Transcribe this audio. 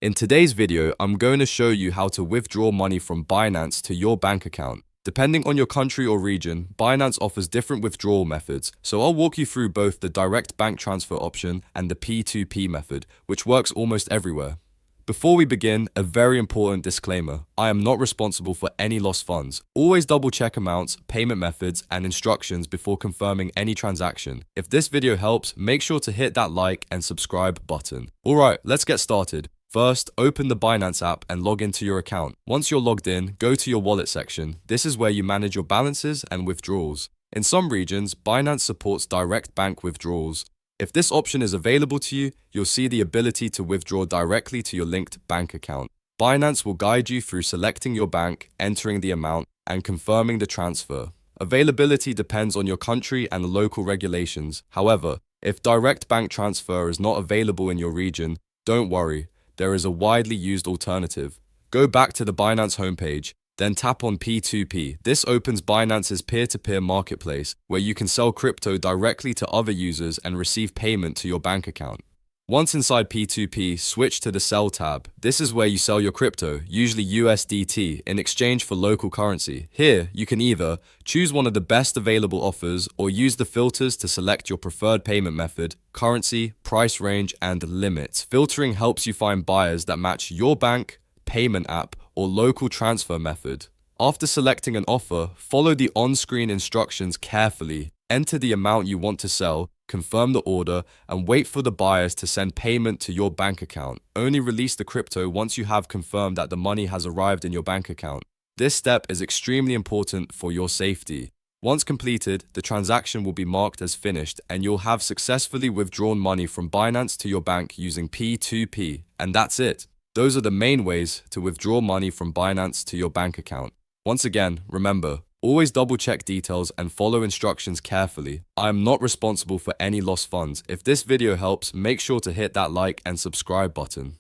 In today's video, I'm going to show you how to withdraw money from Binance to your bank account. Depending on your country or region, Binance offers different withdrawal methods, so I'll walk you through both the direct bank transfer option and the P2P method, which works almost everywhere. Before we begin, a very important disclaimer. I am not responsible for any lost funds. Always double check amounts, payment methods, and instructions before confirming any transaction. If this video helps, make sure to hit that like and subscribe button. Alright, let's get started. First, open the Binance app and log into your account. Once you're logged in, go to your wallet section. This is where you manage your balances and withdrawals. In some regions, Binance supports direct bank withdrawals. If this option is available to you, you'll see the ability to withdraw directly to your linked bank account. Binance will guide you through selecting your bank, entering the amount, and confirming the transfer. Availability depends on your country and local regulations. However, if direct bank transfer is not available in your region, don't worry. There is a widely used alternative. Go back to the Binance homepage, then tap on P2P. This opens Binance's peer-to-peer marketplace, where you can sell crypto directly to other users and receive payment to your bank account. Once inside P2P, switch to the Sell tab. This is where you sell your crypto, usually USDT, in exchange for local currency. Here, you can either choose one of the best available offers or use the filters to select your preferred payment method, currency, price range, and limits. Filtering helps you find buyers that match your bank, payment app, or local transfer method. After selecting an offer, follow the on-screen instructions carefully. Enter the amount you want to sell, confirm the order, and wait for the buyers to send payment to your bank account. Only release the crypto once you have confirmed that the money has arrived in your bank account. This step is extremely important for your safety. Once completed, the transaction will be marked as finished and you'll have successfully withdrawn money from Binance to your bank using P2P. And that's it. Those are the main ways to withdraw money from Binance to your bank account. Once again, remember, always double check details and follow instructions carefully. I am not responsible for any lost funds. If this video helps, make sure to hit that like and subscribe button.